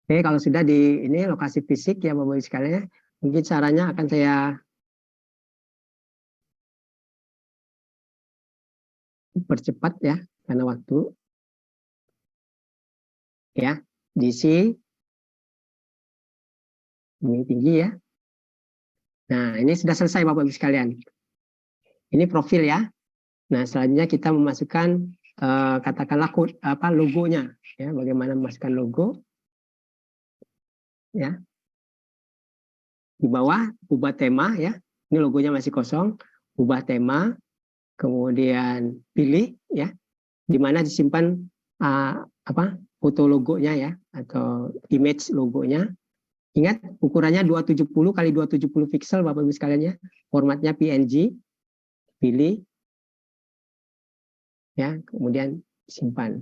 Oke, kalau sudah di ini lokasi fisik ya Bapak Ibu sekalian, mungkin caranya akan saya percepat ya karena waktu ya. DC ini tinggi ya. Nah, ini sudah selesai Bapak Ibu sekalian. Ini profil ya. Nah, selanjutnya kita memasukkan katakanlah logonya ya, bagaimana memasukkan logo ya. Di bawah ubah tema ya. Ini logonya masih kosong, ubah tema, kemudian pilih ya, di mana disimpan foto logonya ya atau image logonya. Ingat ukurannya 270 kali 270 pixel Bapak Ibu sekalian ya. Formatnya PNG. Pilih ya, kemudian simpan.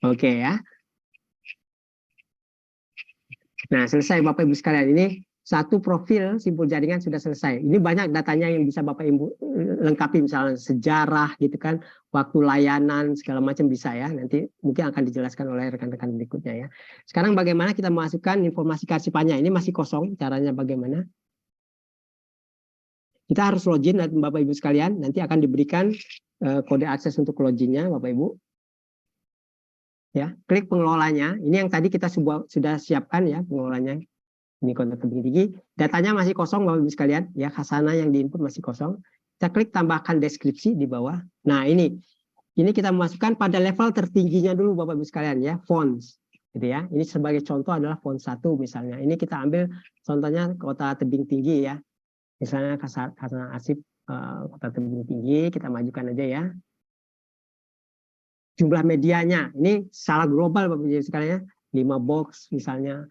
Oke ya. Nah, selesai Bapak Ibu sekalian. Ini satu profil simpul jaringan sudah selesai. Ini banyak datanya yang bisa Bapak Ibu lengkapi, misalnya sejarah gitu kan, waktu layanan segala macam bisa ya. Nanti mungkin akan dijelaskan oleh rekan-rekan berikutnya ya. Sekarang bagaimana kita masukkan informasi kearsipannya? Ini masih kosong, caranya bagaimana? Kita harus login Bapak Ibu sekalian, nanti akan diberikan kode akses untuk loginnya Bapak Ibu. Ya, klik pengelolanya. Ini yang tadi kita sudah siapkan ya pengelolanya. Ini kontak tebing tinggi. Datanya masih kosong Bapak Ibu sekalian, ya khasana yang diinput masih kosong. Kita klik tambahkan deskripsi di bawah. Nah, ini kita masukkan pada level tertingginya dulu Bapak Ibu sekalian ya, fonts. Gitu ya. Ini sebagai contoh adalah font 1 misalnya. Ini kita ambil contohnya kota tebing tinggi ya. Misalnya khasana arsip kota tebing tinggi, kita majukan aja ya. Jumlah medianya, ini skala global Bapak Ibu sekalian ya. 5 box misalnya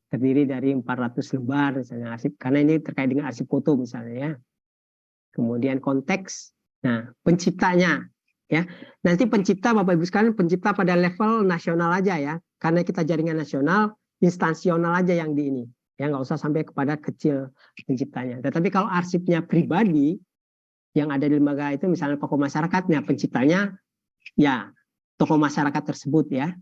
terdiri dari 400 lembar misalnya arsip, karena ini terkait dengan arsip foto misalnya ya. Kemudian konteks, nah penciptanya ya. Nanti pencipta Bapak Ibu sekalian, pencipta pada level nasional aja ya, karena kita jaringan nasional, instansional aja yang di ini. Ya nggak usah sampai kepada kecil penciptanya. Tetapi kalau arsipnya pribadi yang ada di lembaga itu, misalnya tokoh masyarakatnya, penciptanya ya tokoh masyarakat tersebut ya.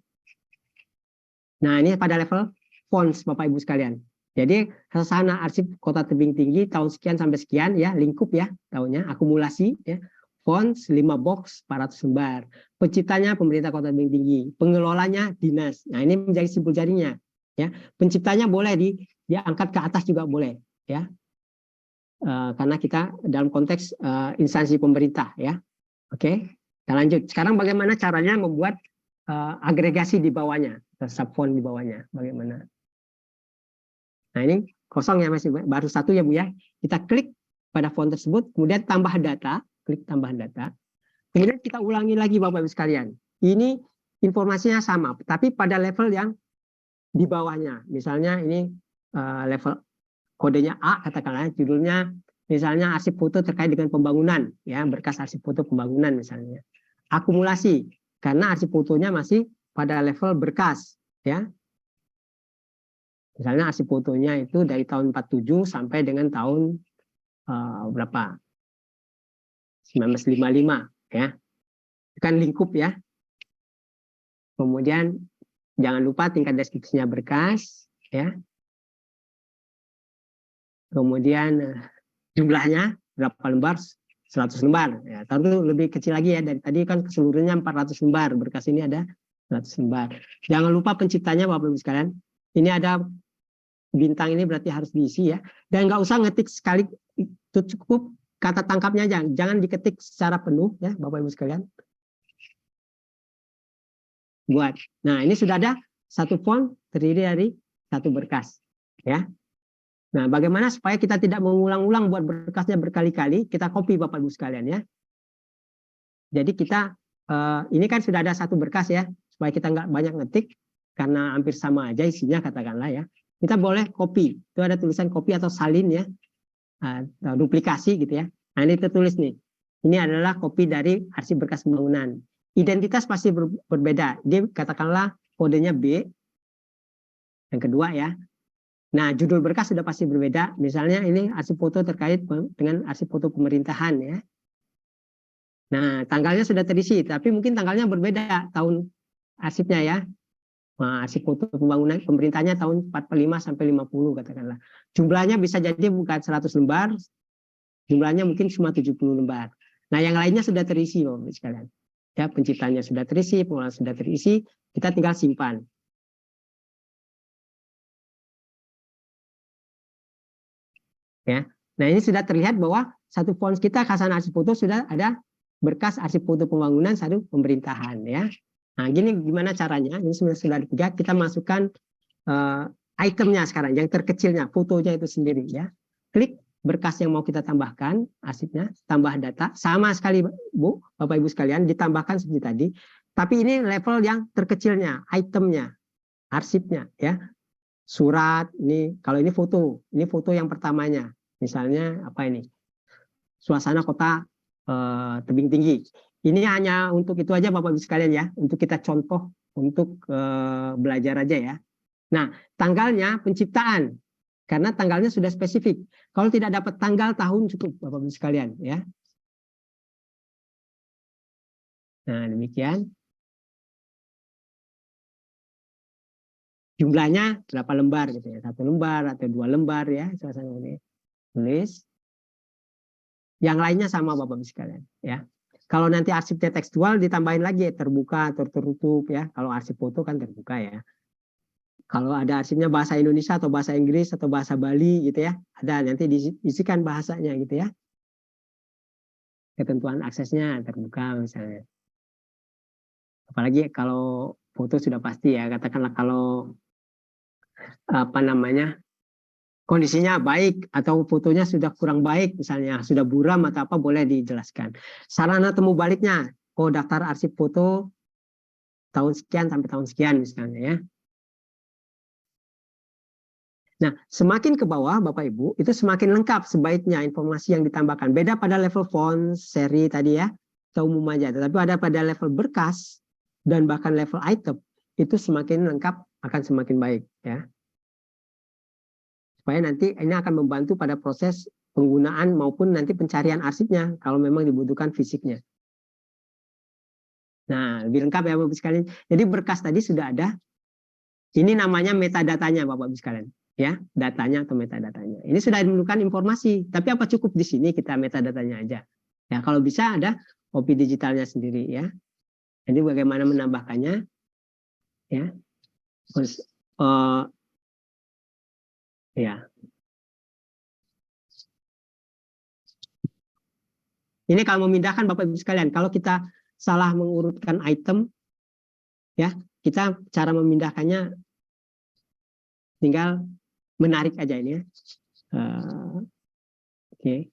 Nah ini pada level fonts Bapak Ibu sekalian. Jadi khasana arsip kota tebing tinggi tahun sekian sampai sekian ya, lingkup ya tahunnya, akumulasi ya. Fonts 5 box 400 lembar. Penciptanya pemerintah kota tebing tinggi, pengelolanya dinas. Nah ini menjadi simpul jaringnya ya. Penciptanya boleh diangkat ke atas juga boleh ya. Karena kita dalam konteks instansi pemerintah ya. Oke, kita lanjut. Sekarang bagaimana caranya membuat agregasi di bawahnya, subfont di bawahnya, bagaimana? Nah ini kosong ya masih baru satu ya Bu ya. Kita klik pada font tersebut, kemudian tambah data, klik tambah data. Kemudian kita ulangi lagi Bapak Ibu sekalian. Ini informasinya sama, tapi pada level yang di bawahnya. Misalnya ini level kodenya A katakanlah, judulnya misalnya arsip foto terkait dengan pembangunan ya, berkas arsip foto pembangunan misalnya. Akumulasi karena arsip fotonya masih pada level berkas ya. Misalnya arsip fotonya itu dari tahun 47 sampai dengan tahun berapa? 1955 ya. Itu kan lingkup ya. Kemudian jangan lupa tingkat deskripsinya berkas ya. Kemudian jumlahnya berapa lembar? 100 lembar ya. Tentu lebih kecil lagi ya, dari tadi kan keseluruhannya 400 lembar, berkas ini ada 100 lembar. Jangan lupa penciptanya Bapak Ibu sekalian. Ini ada bintang, ini berarti harus diisi ya. Dan nggak usah ngetik sekali, itu cukup kata tangkapnya aja. Jangan diketik secara penuh ya Bapak Ibu sekalian. Buat. Nah, ini sudah ada satu font terdiri dari satu berkas ya. Nah, bagaimana supaya kita tidak mengulang-ulang buat berkasnya berkali-kali, kita copy Bapak Ibu sekalian ya. Jadi kita, ini kan sudah ada satu berkas ya, supaya kita nggak banyak ngetik, karena hampir sama aja isinya katakanlah ya. Kita boleh copy, itu ada tulisan copy atau salin ya, duplikasi gitu ya. Nah ini tertulis nih, ini adalah copy dari arsip berkas pembangunan. Identitas pasti berbeda, dia katakanlah kodenya B, yang kedua ya. Nah, judul berkas sudah pasti berbeda. Misalnya ini arsip foto terkait dengan arsip foto pemerintahan ya. Nah, tanggalnya sudah terisi, tapi mungkin tanggalnya berbeda tahun arsipnya ya. Nah, arsip foto pembangunan pemerintahnya tahun 45 sampai 50 katakanlah. Jumlahnya bisa jadi bukan 100 lembar, jumlahnya mungkin cuma 70 lembar. Nah, yang lainnya sudah terisi, Bapak sekalian. Ya, penciptanya sudah terisi, pengelolaan sudah terisi, kita tinggal simpan. Ya. Nah, ini sudah terlihat bahwa satu font kita Khazanah Arsip Foto sudah ada berkas arsip foto pembangunan satu pemerintahan ya. Nah, gini gimana caranya? Ini sudah ada tiga, kita masukkan itemnya sekarang, yang terkecilnya, fotonya itu sendiri ya. Klik berkas yang mau kita tambahkan, arsipnya, tambah data, sama sekali Bu, Bapak Ibu sekalian, ditambahkan seperti tadi. Tapi ini level yang terkecilnya, itemnya, arsipnya ya. Surat, ini kalau ini foto yang pertamanya. Misalnya apa ini? Suasana kota tebing tinggi. Ini hanya untuk itu aja Bapak Ibu sekalian ya, untuk kita contoh untuk belajar aja ya. Nah, tanggalnya penciptaan karena tanggalnya sudah spesifik. Kalau tidak dapat tanggal tahun cukup Bapak Ibu sekalian ya. Nah, demikian. Jumlahnya berapa lembar gitu ya. 1 lembar atau 2 lembar ya, suasana ini. Tulis. Yang lainnya sama Bapak Ibu sekalian ya. Kalau nanti arsipnya tekstual ditambahin lagi terbuka atau tertutup ya. Kalau arsip foto kan terbuka ya. Kalau ada arsipnya bahasa Indonesia atau bahasa Inggris atau bahasa Bali gitu ya, ada nanti diisikan bahasanya gitu ya. Ketentuan aksesnya terbuka misalnya. Apalagi kalau foto sudah pasti ya, katakanlah kalau apa namanya kondisinya baik atau fotonya sudah kurang baik misalnya sudah buram atau apa boleh dijelaskan. Sarana temu baliknya, oh daftar arsip foto tahun sekian sampai tahun sekian misalnya ya. Nah, semakin ke bawah Bapak Ibu, itu semakin lengkap sebaiknya informasi yang ditambahkan. Beda pada level font, seri tadi ya, umum aja. Tetapi ada pada level berkas dan bahkan level item, itu semakin lengkap akan semakin baik ya. Supaya nanti ini akan membantu pada proses penggunaan maupun nanti pencarian arsipnya kalau memang dibutuhkan fisiknya. Nah, lebih lengkap ya Bapak Ibu sekalian. Jadi berkas tadi sudah ada. Ini namanya metadatanya Bapak Ibu sekalian. Ya, datanya atau metadatanya. Ini sudah memerlukan informasi, tapi apa cukup di sini kita metadatanya aja. Ya, kalau bisa ada kopi digitalnya sendiri ya. Jadi bagaimana menambahkannya ya. Terus ya. Ini kalau memindahkan Bapak Ibu sekalian, kalau kita salah mengurutkan item ya, kita cara memindahkannya tinggal menarik aja ini ya. Oke.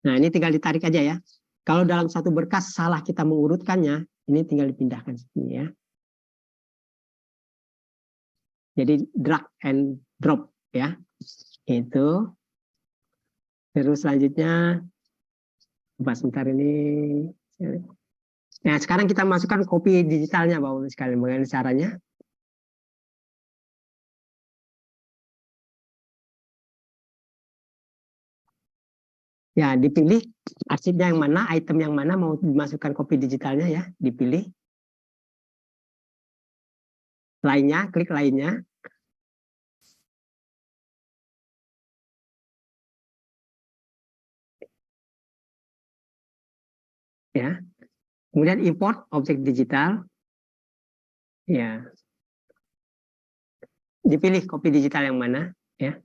Nah, ini tinggal ditarik aja ya. Kalau dalam satu berkas salah kita mengurutkannya, ini tinggal dipindahkan sini ya. Jadi drag and drop ya. Itu. Terus selanjutnya, sebentar ini. Nah, sekarang kita masukkan kopi digitalnya Bapak Ibu sekalian. Bagaimana caranya? Ya, dipilih arsipnya yang mana, item yang mana mau dimasukkan kopi digitalnya ya, dipilih. Lainnya, klik lainnya. Ya. Kemudian import objek digital. Ya. Dipilih kopi digital yang mana, ya.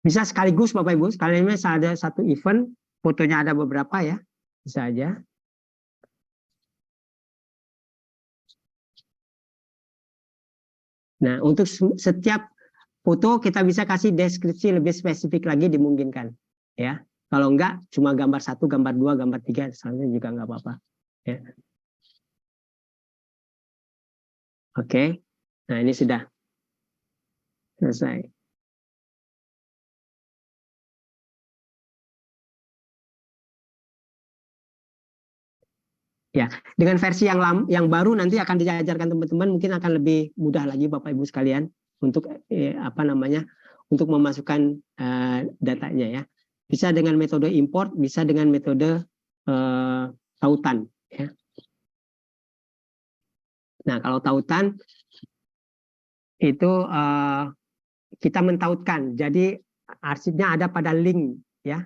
Bisa sekaligus Bapak Ibu, sekalian ada satu event, fotonya ada beberapa ya, bisa aja. Nah, untuk setiap foto kita bisa kasih deskripsi lebih spesifik lagi dimungkinkan, ya. Kalau enggak, cuma gambar 1, gambar 2, gambar 3, selanjutnya juga enggak apa-apa. Ya. Oke, nah ini sudah selesai. Ya, dengan versi yang baru nanti akan diajarkan teman-teman, mungkin akan lebih mudah lagi Bapak Ibu sekalian untuk untuk memasukkan datanya ya. Bisa dengan metode import, bisa dengan metode tautan ya. Nah, kalau tautan itu kita mentautkan. Jadi arsipnya ada pada link ya.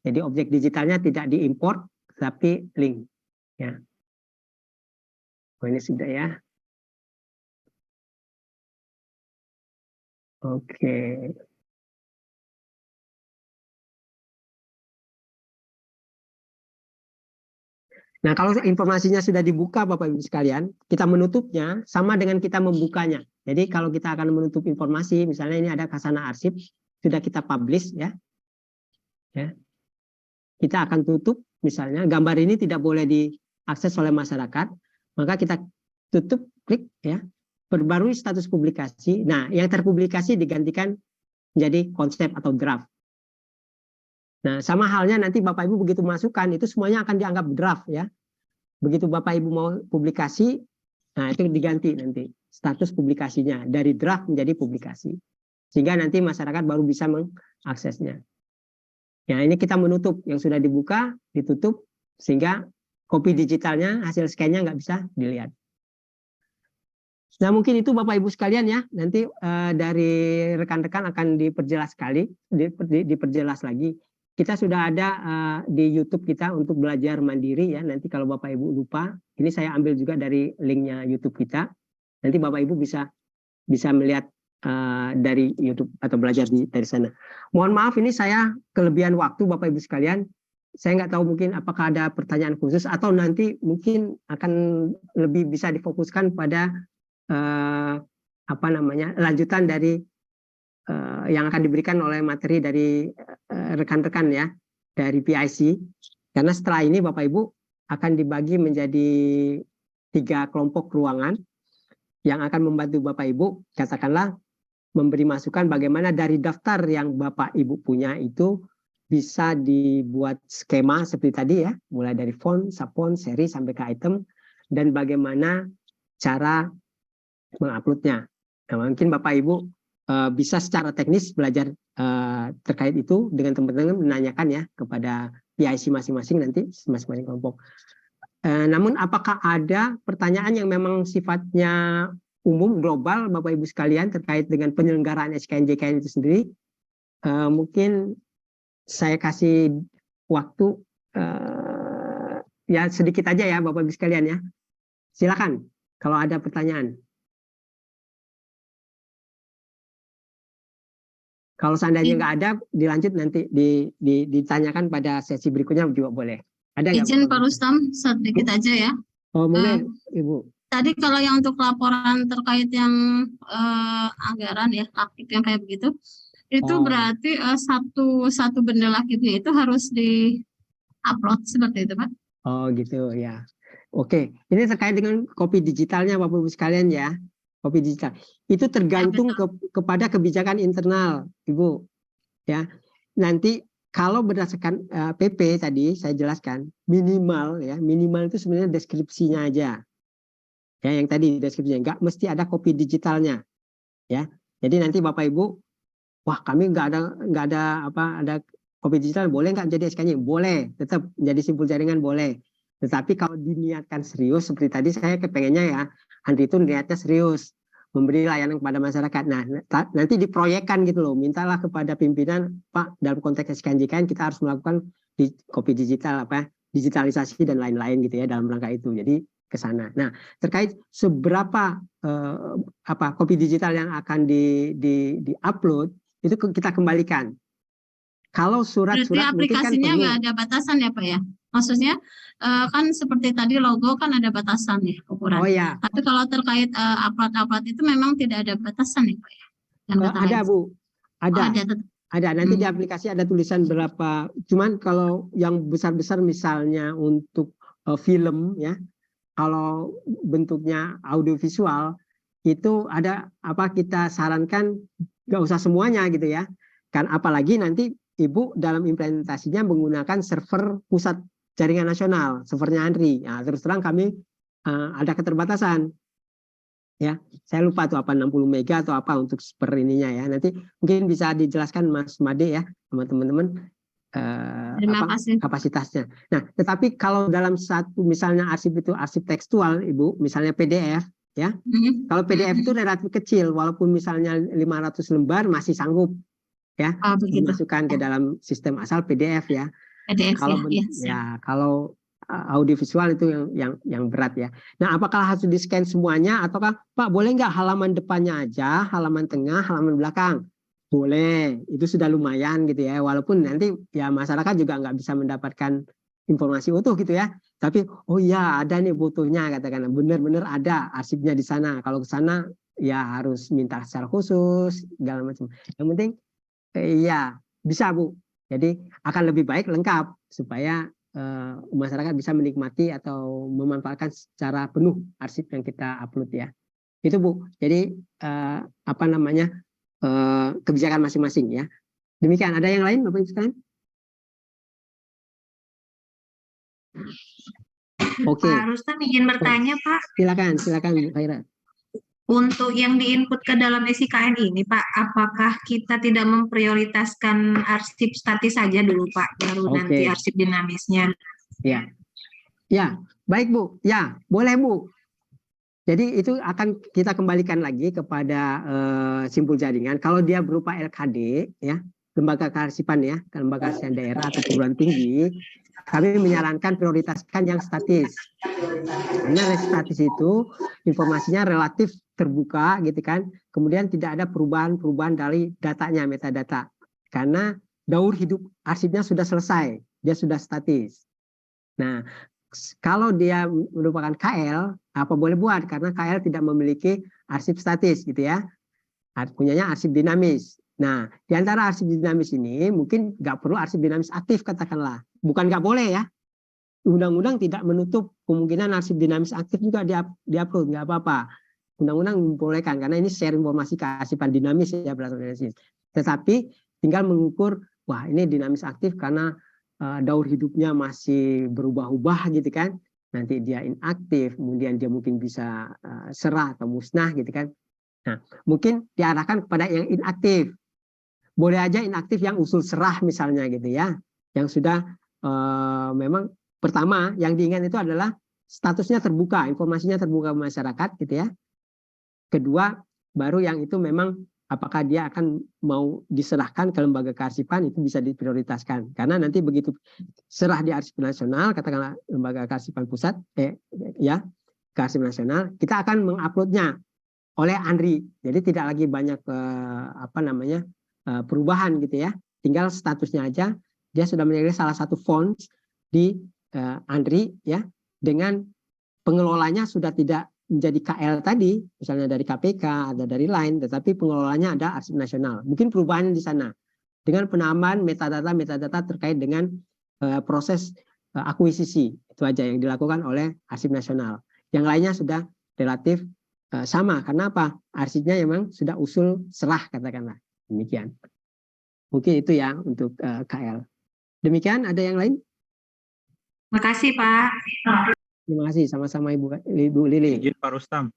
Jadi objek digitalnya tidak diimport tapi link ya. Oh, ini sudah ya. Oke. Nah, kalau informasinya sudah dibuka Bapak Ibu sekalian, kita menutupnya sama dengan kita membukanya. Jadi kalau kita akan menutup informasi, misalnya ini ada khazanah arsip, sudah kita publish ya. Kita akan tutup, misalnya gambar ini tidak boleh diakses oleh masyarakat, maka kita tutup, klik ya, perbarui status publikasi. Nah, yang terpublikasi digantikan menjadi konsep atau draft. Nah, sama halnya nanti Bapak Ibu begitu masukkan, itu semuanya akan dianggap draft ya. Begitu Bapak Ibu mau publikasi, nah itu diganti nanti status publikasinya dari draft menjadi publikasi. Sehingga nanti masyarakat baru bisa mengaksesnya. Ya, ini kita menutup yang sudah dibuka, ditutup, sehingga kopi digitalnya, hasil scan-nya nggak bisa dilihat. Nah, mungkin itu Bapak Ibu sekalian ya, nanti dari rekan-rekan akan diperjelas diperjelas lagi. Kita sudah ada di YouTube kita untuk belajar mandiri ya, nanti kalau Bapak Ibu lupa, ini saya ambil juga dari linknya YouTube kita, nanti Bapak Ibu bisa melihat dari YouTube atau belajar dari sana. Mohon maaf ini saya kelebihan waktu Bapak Ibu sekalian. Saya nggak tahu mungkin apakah ada pertanyaan khusus atau nanti mungkin akan lebih bisa difokuskan pada lanjutan dari yang akan diberikan oleh materi dari rekan-rekan ya dari PIC. Karena setelah ini Bapak Ibu akan dibagi menjadi 3 kelompok ruangan yang akan membantu Bapak Ibu katakanlah memberi masukan bagaimana dari daftar yang Bapak Ibu punya itu bisa dibuat skema seperti tadi ya, mulai dari font, subfont, seri sampai ke item, dan bagaimana cara menguploadnya. Nah, mungkin Bapak Ibu bisa secara teknis belajar terkait itu dengan teman-teman menanyakan ya kepada PIC masing-masing nanti masing-masing kelompok. Namun apakah ada pertanyaan yang memang sifatnya umum global Bapak Ibu sekalian terkait dengan penyelenggaraan SKN-JKN itu sendiri? Mungkin saya kasih waktu ya sedikit aja ya Bapak Ibu sekalian ya. Silakan kalau ada pertanyaan. Kalau seandainya nggak ada, dilanjut nanti ditanyakan pada sesi berikutnya juga boleh. Ada nggak? Izin Pak Rustam, sedikit aja ya. Oh boleh, Ibu. Tadi kalau yang untuk laporan terkait yang anggaran ya, aktif yang kayak begitu, itu berarti satu bendel aktifnya itu harus di-upload seperti itu, Pak? Oh gitu ya. Oke, ini terkait dengan kopi digitalnya Bapak Ibu sekalian ya. Kopi digital itu tergantung kepada kebijakan internal, Ibu. Ya, nanti kalau berdasarkan PP tadi saya jelaskan minimal itu sebenarnya deskripsinya aja. Ya, yang tadi deskripsinya nggak mesti ada kopi digitalnya. Ya, jadi nanti Bapak Ibu, wah kami nggak ada kopi digital, boleh nggak jadi SK-nya? Boleh, tetap jadi simpul jaringan boleh. Tetapi kalau diniatkan serius seperti tadi saya kepengennya ya, Andri itu niatnya serius memberi layanan kepada masyarakat. Nah, nanti diproyekkan gitu loh, mintalah kepada pimpinan, Pak, dalam konteks SKN-JKN kita harus melakukan kopi digital digitalisasi dan lain-lain gitu ya dalam rangka itu. Jadi ke sana. Nah, terkait seberapa kopi digital yang akan di-upload itu kita kembalikan. Kalau surat-surat aplikasinya nggak ada batasan ya Pak ya? Maksudnya kan seperti tadi logo kan ada batasan ya ukuran. Oh ya. Tapi kalau terkait upload itu memang tidak ada batasan ya Pak ya? Ada Bu, ada. Ada. Nanti di aplikasi ada tulisan berapa. Cuman kalau yang besar-besar misalnya untuk film ya, kalau bentuknya audiovisual itu ada kita sarankan nggak usah semuanya gitu ya. Kan apalagi nanti Ibu dalam implementasinya menggunakan server pusat jaringan nasional, servernya Andri. Nah, terus terang kami ada keterbatasan. Ya, saya lupa tuh apa 60 mega atau apa untuk per ininya ya. Nanti mungkin bisa dijelaskan Mas Made ya, sama teman-teman Terima kasih. kapasitasnya. Nah, tetapi kalau dalam satu misalnya arsip itu arsip tekstual, Ibu, misalnya PDF ya. Kalau PDF itu relatif kecil, walaupun misalnya 500 lembar masih sanggup ya dimasukkan ke dalam sistem asal PDF ya. PDF Kalau kalau audiovisual itu yang berat ya. Nah, apakah harus di-scan semuanya ataukah Pak boleh nggak halaman depannya aja, halaman tengah, halaman belakang? Boleh, itu sudah lumayan gitu ya. Walaupun nanti ya masyarakat juga nggak bisa mendapatkan informasi utuh gitu ya. Tapi oh iya ada nih butuhnya katakan benar-benar ada arsipnya di sana. Kalau ke sana ya harus minta secara khusus segala macam. Yang penting iya bisa Bu. Jadi akan lebih baik lengkap supaya masyarakat bisa menikmati atau memanfaatkan secara penuh arsip yang kita upload ya. Itu Bu. Jadi apa namanya kebijakan masing-masing ya. Demikian. Ada yang lain Bapak Ibu sekalian? Oke. Pak Rustam izin bertanya Pak. Silakan Bu Khaira. Untuk yang diinput ke dalam SIKN ini Pak, apakah kita tidak memprioritaskan arsip statis saja dulu Pak, baru nanti arsip dinamisnya? Ya, ya, baik Bu. Ya, boleh Bu. Jadi itu akan kita kembalikan lagi kepada simpul jaringan. Kalau dia berupa LKD, ya, lembaga kearsipan ya, lembaga kearsipan daerah atau perguruan tinggi, kami menyarankan prioritaskan yang statis. Karena statis itu informasinya relatif terbuka gitu kan. Kemudian tidak ada perubahan-perubahan dari datanya, metadata. Karena daur hidup arsipnya sudah selesai, dia sudah statis. Nah, kalau dia merupakan KL, apa boleh buat? Karena KL tidak memiliki arsip statis gitu ya. Punyanya arsip dinamis. Nah, di antara arsip dinamis ini mungkin nggak perlu arsip dinamis aktif katakanlah. Bukan nggak boleh ya. Undang-undang tidak menutup kemungkinan arsip dinamis aktif juga di-upload, nggak apa-apa. Undang-undang membolehkan karena ini share informasi kearsipan dinamis ya berdasarkan. Tetapi tinggal mengukur, wah ini dinamis aktif karena daur hidupnya masih berubah-ubah gitu kan. Nanti dia inaktif, kemudian dia mungkin bisa serah atau musnah gitu kan. Nah, mungkin diarahkan kepada yang inaktif. Boleh aja inaktif yang usul serah misalnya gitu ya. Yang sudah memang pertama yang diingat itu adalah statusnya terbuka, informasinya terbuka ke masyarakat gitu ya. Kedua, baru yang itu memang apakah dia akan mau diserahkan ke lembaga kearsipan itu bisa diprioritaskan. Karena nanti begitu serah di arsip nasional, katakanlah lembaga kearsipan pusat, ya kearsipan nasional, kita akan menguploadnya oleh Andri. Jadi tidak lagi banyak perubahan gitu ya. Tinggal statusnya aja dia sudah menjadi salah satu fonts di Andri ya, dengan pengelolanya sudah tidak menjadi KL tadi, misalnya dari KPK ada dari lain, tetapi pengelolanya ada arsip nasional. Mungkin perubahan di sana dengan penambahan metadata terkait dengan proses akuisisi, itu aja yang dilakukan oleh arsip nasional. Yang lainnya sudah relatif sama. Karena apa? Arsipnya memang sudah usul serah katakanlah. Demikian. Mungkin itu ya untuk KL. Demikian, ada yang lain? Makasih Pak. Terima kasih, sama-sama Ibu Lili. Izin Pak Rustam,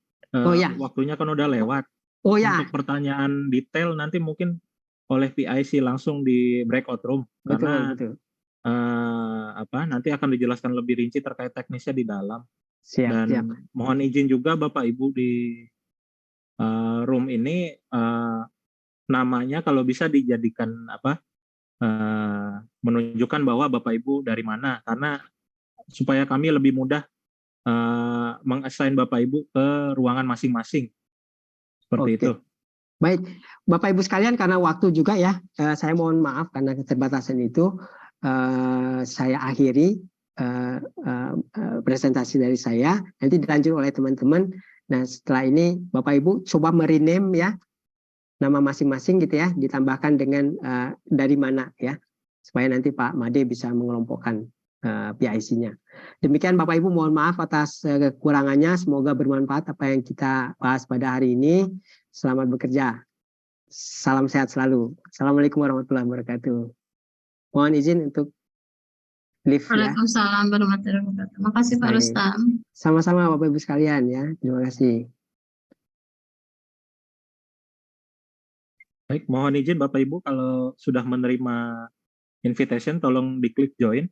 ya. Waktunya kan udah lewat. Ya. Untuk pertanyaan detail nanti mungkin oleh PIC langsung di breakout room. Betul. Nanti akan dijelaskan lebih rinci terkait teknisnya di dalam. Siap. Mohon izin juga Bapak Ibu di room ini namanya kalau bisa dijadikan menunjukkan bahwa Bapak Ibu dari mana, karena supaya kami lebih mudah mengassign Bapak Ibu ke ruangan masing-masing. Seperti itu. Baik, Bapak Ibu sekalian, karena waktu juga ya, saya mohon maaf karena keterbatasan itu, saya akhiri presentasi dari saya, nanti dilanjut oleh teman-teman. Nah, setelah ini Bapak Ibu coba merename ya, nama masing-masing gitu ya, ditambahkan dengan dari mana ya, supaya nanti Pak Made bisa mengelompokkan PIC-nya. Demikian Bapak Ibu, mohon maaf atas kekurangannya, semoga bermanfaat apa yang kita bahas pada hari ini. Selamat bekerja. Salam sehat selalu. Assalamualaikum warahmatullahi wabarakatuh. Mohon izin untuk lift ya. Waalaikumsalam warahmatullahi wabarakatuh. Makasih Pak Baik. Rustam. Sama-sama Bapak Ibu sekalian ya. Terima kasih. Baik, mohon izin Bapak Ibu kalau sudah menerima invitation tolong diklik join.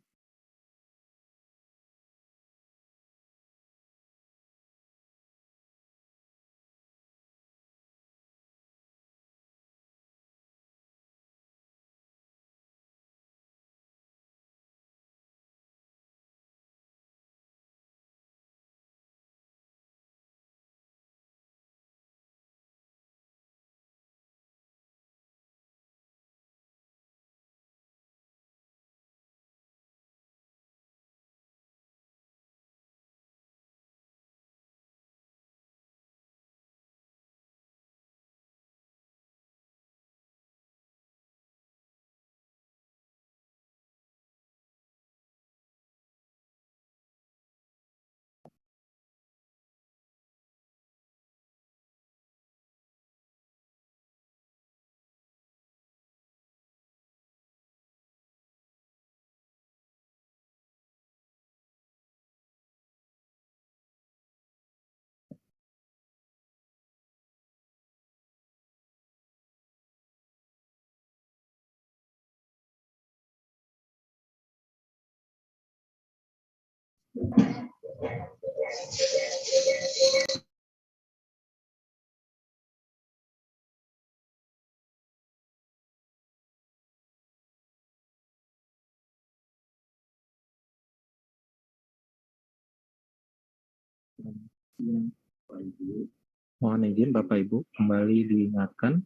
Mohon izin Bapak Ibu kembali diingatkan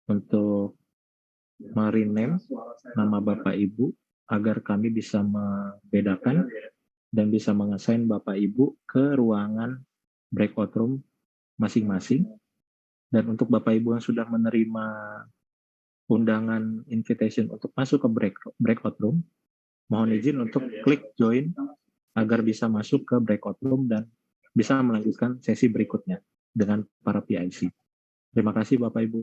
untuk merename nama Bapak Ibu agar kami bisa membedakan dan bisa mengassign Bapak Ibu ke ruangan breakout room masing-masing. Dan untuk Bapak Ibu yang sudah menerima undangan invitation untuk masuk ke breakout room, mohon izin untuk klik join agar bisa masuk ke breakout room dan bisa melanjutkan sesi berikutnya dengan para PIC. Terima kasih Bapak Ibu.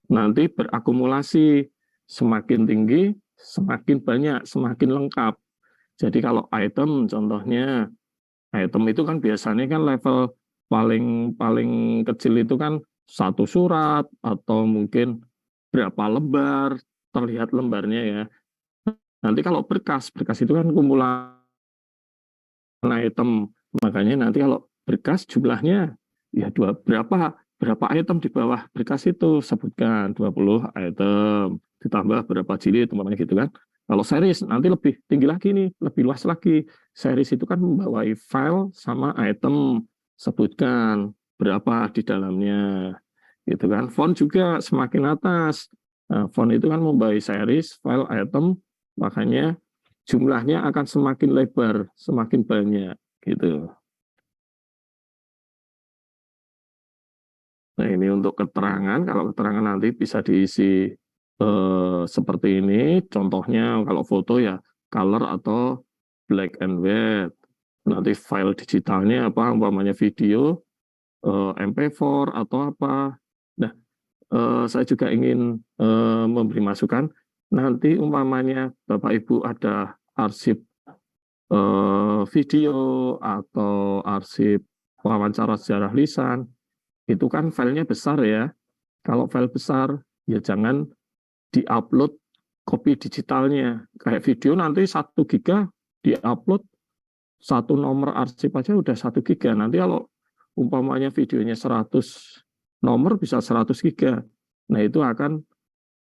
nanti berakumulasi, semakin tinggi, semakin banyak, semakin lengkap. Jadi kalau item, contohnya, item itu kan biasanya kan level paling kecil itu kan 1 surat, atau mungkin berapa lembar, terlihat lembarnya ya. Nanti kalau berkas itu kan kumpulan item, makanya nanti kalau berkas jumlahnya ya berapa item di bawah berkas itu, sebutkan 20 item ditambah berapa jilid umpamanya gitu kan. Kalau series nanti lebih tinggi lagi nih, lebih luas lagi. Series itu kan membawai file sama item, sebutkan berapa di dalamnya gitu kan. Font juga semakin atas. Nah, font itu kan membawai series, file, item, makanya jumlahnya akan semakin lebar, semakin banyak gitu. Nah, ini untuk keterangan. Kalau keterangan nanti bisa diisi seperti ini. Contohnya kalau foto ya color atau black and white. Nanti file digitalnya apa, umpamanya video, MP4 atau apa. Nah, saya juga ingin memberi masukan. Nanti umpamanya Bapak Ibu ada arsip video atau arsip wawancara sejarah lisan, itu kan filenya besar ya. Kalau file besar, ya jangan di-upload kopi digitalnya. Kayak video nanti 1 giga di-upload, 1 nomor arsip aja udah 1 giga. Nanti kalau umpamanya videonya 100 nomor bisa 100 giga. Nah, itu akan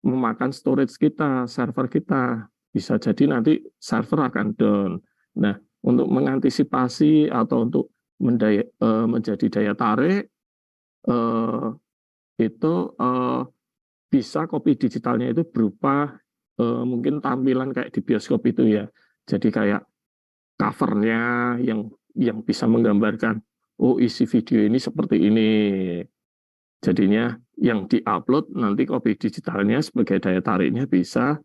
memakan storage kita, server kita. Bisa jadi nanti server akan down. Nah, untuk mengantisipasi atau untuk menjadi daya tarik, itu bisa kopi digitalnya itu berupa mungkin tampilan kayak di bioskop itu ya. Jadi kayak covernya yang bisa menggambarkan, oh isi video ini seperti ini. Jadinya yang diupload nanti kopi digitalnya sebagai daya tariknya bisa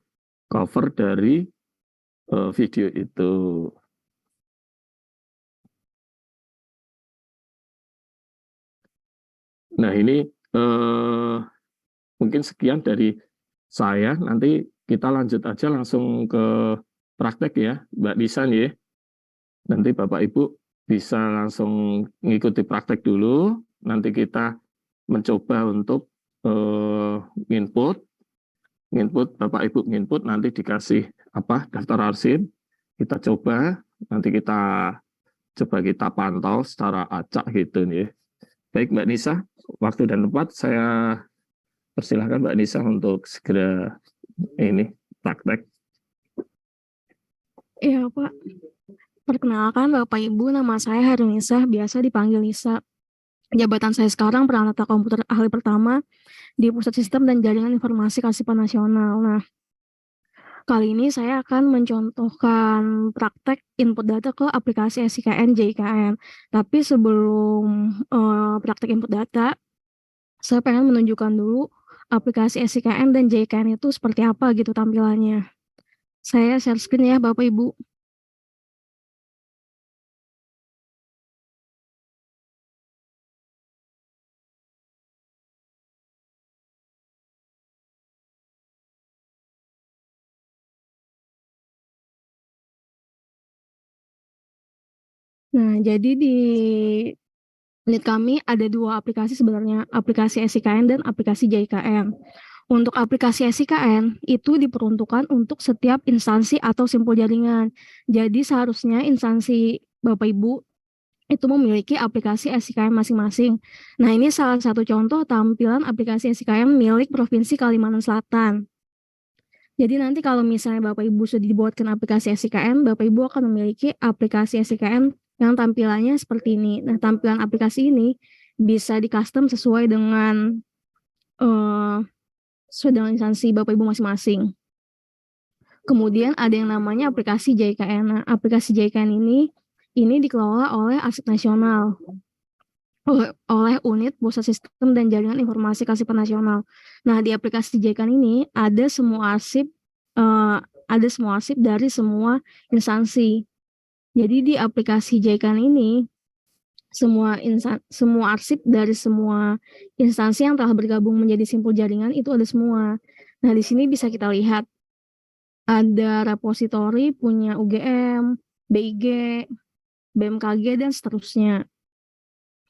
cover dari video itu. Nah, ini mungkin sekian dari saya. Nanti kita lanjut aja langsung ke praktek ya, Mbak Nisan ya. Nanti Bapak Ibu bisa langsung ngikuti praktek dulu. Nanti kita mencoba untuk input Bapak Ibu input, nanti dikasih apa, daftar arsip. Kita coba, nanti kita pantau secara acak gitu nih. Baik Mbak Nisa, waktu dan tempat saya persilahkan Mbak Nisa untuk segera ini praktek. Iya Pak, perkenalkan Bapak Ibu, nama saya Herunisa, biasa dipanggil Nisa. Jabatan saya sekarang peranata komputer ahli pertama di Pusat Sistem dan Jaringan Informasi Kearsipan Nasional. Nah, kali ini saya akan mencontohkan praktek input data ke aplikasi SIKN JIKN. Tapi sebelum praktek input data, saya pengen menunjukkan dulu aplikasi SIKN dan JIKN itu seperti apa gitu tampilannya. Saya share screen ya Bapak Ibu. Nah, jadi di unit kami ada 2 aplikasi sebenarnya, aplikasi SIKN dan aplikasi JIKN. Untuk aplikasi SIKN itu diperuntukkan untuk setiap instansi atau simpul jaringan. Jadi seharusnya instansi Bapak Ibu itu memiliki aplikasi SIKN masing-masing. Nah, ini salah satu contoh tampilan aplikasi SIKN milik Provinsi Kalimantan Selatan. Jadi nanti kalau misalnya Bapak Ibu sudah dibuatkan aplikasi SIKN, Bapak Ibu akan memiliki aplikasi SIKN yang tampilannya seperti ini. Nah, tampilan aplikasi ini bisa di-custom sesuai dengan instansi Bapak Ibu masing-masing. Kemudian ada yang namanya aplikasi JIKN. Nah, aplikasi JIKN ini dikelola oleh Arsip Nasional, oleh Unit Pusat Sistem dan Jaringan Informasi Kearsipan Nasional. Nah, di aplikasi JIKN ini ada semua arsip dari semua instansi. Jadi di aplikasi JIKN ini semua arsip dari semua instansi yang telah bergabung menjadi simpul jaringan itu ada semua. Nah, di sini bisa kita lihat ada repositori punya UGM, BIG, BMKG, dan seterusnya.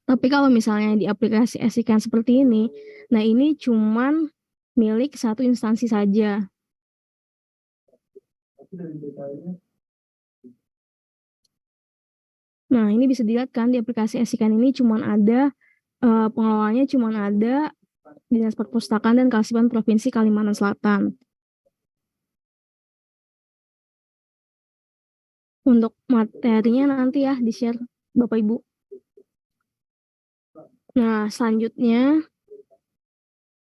Tapi kalau misalnya di aplikasi SIKAN seperti ini, nah ini cuman milik satu instansi saja. Nah, ini bisa dilihat kan di aplikasi SIKAN ini cuman ada pengelolanya cuman ada Dinas Perpustakaan dan Kearsipan Provinsi Kalimantan Selatan. Untuk materinya nanti ya di-share Bapak Ibu. Nah, selanjutnya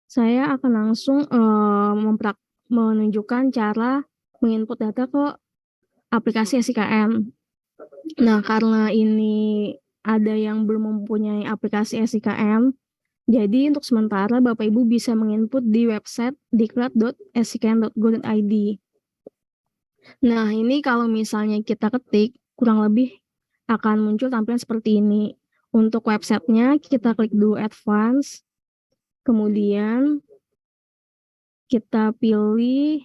saya akan langsung menunjukkan cara menginput data ke aplikasi SIKN. Nah, karena ini ada yang belum mempunyai aplikasi SIKN, jadi untuk sementara Bapak Ibu bisa menginput di website diklat.sikn.go.id. Nah, ini kalau misalnya kita ketik, kurang lebih akan muncul tampilan seperti ini. Untuk websitenya, kita klik dulu Advance, kemudian kita pilih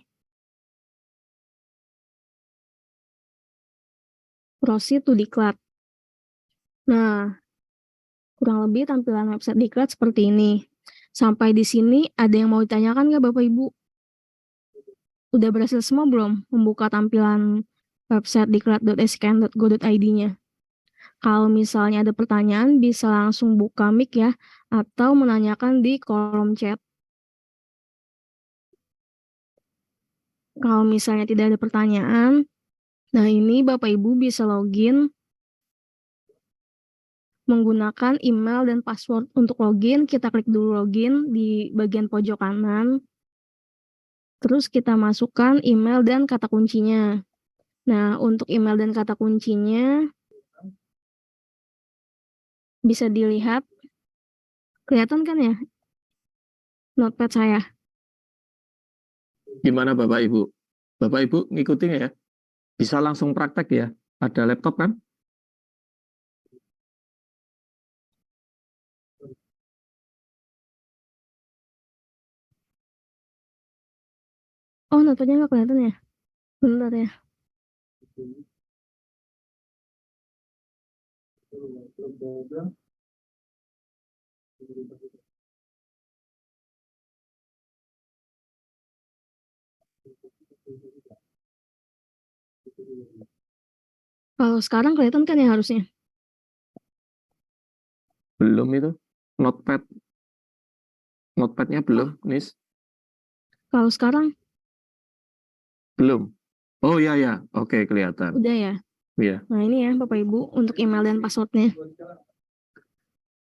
Proceed to Diklat. Nah, kurang lebih tampilan website Diklat seperti ini. Sampai di sini ada yang mau ditanyakan nggak Bapak Ibu? Udah berhasil semua belum membuka tampilan website diklat.sikn.go.id-nya? Kalau misalnya ada pertanyaan, bisa langsung buka mic ya, atau menanyakan di kolom chat. Kalau misalnya tidak ada pertanyaan, nah ini Bapak Ibu bisa login menggunakan email dan password. Untuk login, kita klik dulu login di bagian pojok kanan. Terus kita masukkan email dan kata kuncinya. Nah, untuk email dan kata kuncinya bisa dilihat. Kelihatan kan ya notepad saya? Gimana Bapak Ibu? Bapak Ibu ngikutin ya? Bisa langsung praktek ya? Ada laptop kan? Oh, notepadnya nggak kelihatan ya? Bentar ya. Kalau sekarang kelihatan kan ya harusnya? Belum itu. Notepadnya belum, Nis. Kalau sekarang Belum. Oh iya ya, oke kelihatan. udah ya. Iya. Nah ini ya Bapak Ibu untuk email dan passwordnya.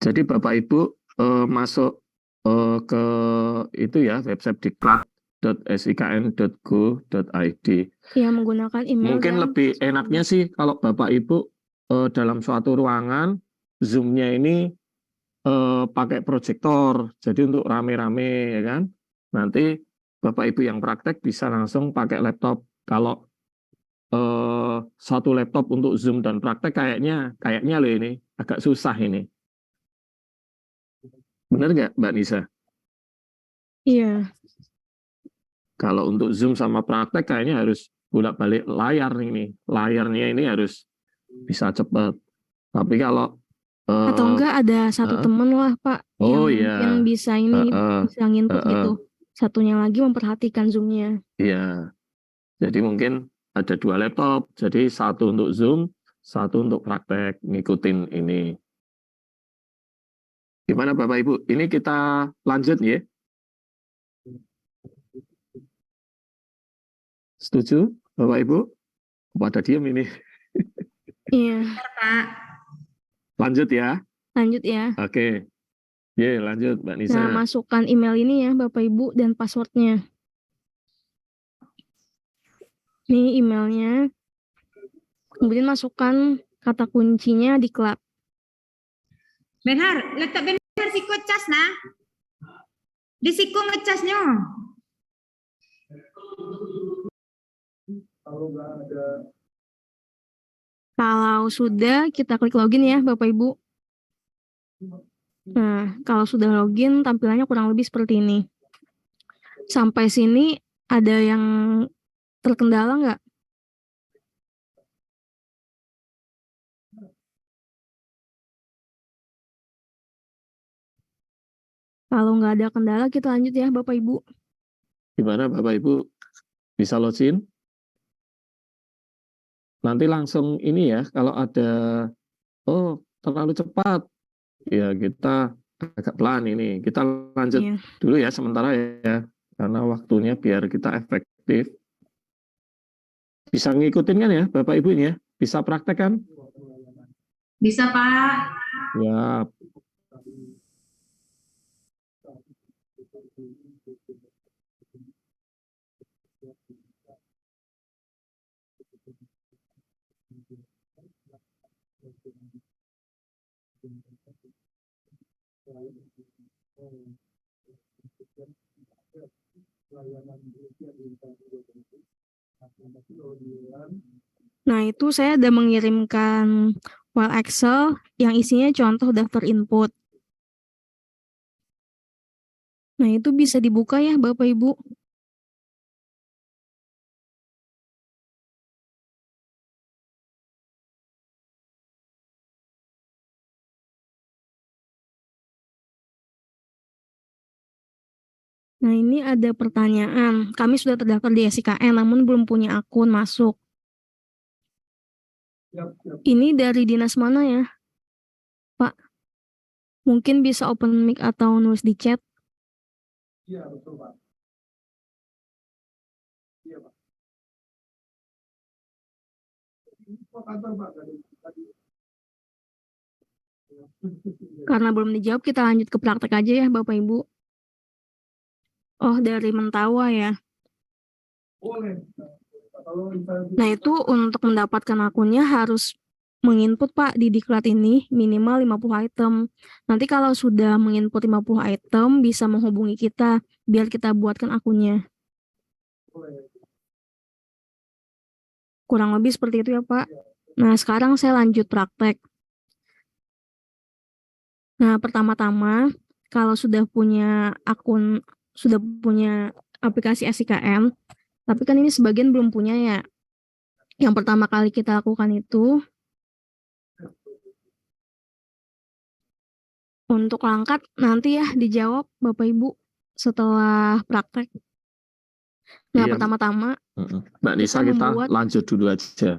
Jadi Bapak Ibu masuk ke itu ya website diklat.sikn.go.id. Ya menggunakan email Mungkin dan lebih enaknya sih kalau Bapak Ibu dalam suatu ruangan Zoom-nya ini pakai proyektor. Jadi untuk rame-rame ya kan. Nanti Bapak Ibu yang praktek bisa langsung pakai laptop. Kalau satu laptop untuk Zoom dan praktek kayaknya loh ini agak susah ini. Benar nggak Mbak Nisa? iya. Kalau untuk Zoom sama praktek kayaknya harus bolak-balik layar ini. Layarnya ini harus bisa cepat. Tapi kalau Atau enggak ada satu temen lah Pak oh yang iya, yang bisa bisa nginput gitu. Satunya lagi memperhatikan Zoom-nya. iya. Jadi mungkin ada 2 laptop. Jadi satu untuk Zoom, satu untuk praktek ngikutin ini. Gimana Bapak Ibu? Ini kita lanjut ya. Setuju Bapak Ibu? Pada diam ini. Iya. Pak. Lanjut ya. Lanjut ya. Oke. Ye, lanjut Mbak Nisa. Nah, masukkan email ini ya Bapak Ibu dan passwordnya. Ini emailnya. Kemudian masukkan kata kuncinya diklat. Benhar, letak Benhar siku cas nah. Di siku ngecasnya. Kalau sudah, kita klik login ya Bapak Ibu. Nah, kalau sudah login, tampilannya kurang lebih seperti ini. Sampai sini ada yang terkendala nggak? Kalau nggak ada kendala, kita lanjut ya, Bapak Ibu. Gimana Bapak Ibu? Bisa login? Nanti langsung ini ya, kalau ada, oh terlalu cepat, ya kita agak pelan ini. Kita lanjut Iya. dulu ya sementara ya, karena waktunya biar kita efektif. Bisa ngikutin kan ya Bapak Ibu ini ya? Bisa praktek kan? Bisa, Pak. Ya, Nah, itu saya ada mengirimkan file Excel yang isinya contoh daftar input. Nah, itu bisa dibuka ya, Bapak Ibu. Nah, ini ada pertanyaan. Kami sudah terdaftar di SIKN, namun belum punya akun masuk. Ini dari dinas mana ya, Pak? Mungkin bisa open mic atau nulis di chat. Karena belum dijawab, kita lanjut ke praktek aja ya, Bapak Ibu. Oh, dari Mentawa ya. Nah, itu untuk mendapatkan akunnya harus menginput Pak di diklat ini minimal 50 item. Nanti kalau sudah menginput 50 item bisa menghubungi kita biar kita buatkan akunnya. Kurang lebih seperti itu ya Pak. Nah, sekarang saya lanjut praktek. Nah, pertama-tama kalau sudah punya akun, sudah punya aplikasi SIKM, tapi kan ini sebagian belum punya ya. Yang pertama kali kita lakukan itu untuk langkat nanti ya dijawab Bapak Ibu setelah praktek. Nah, iya. pertama-tama Mbak Nisa, kita lanjut dulu aja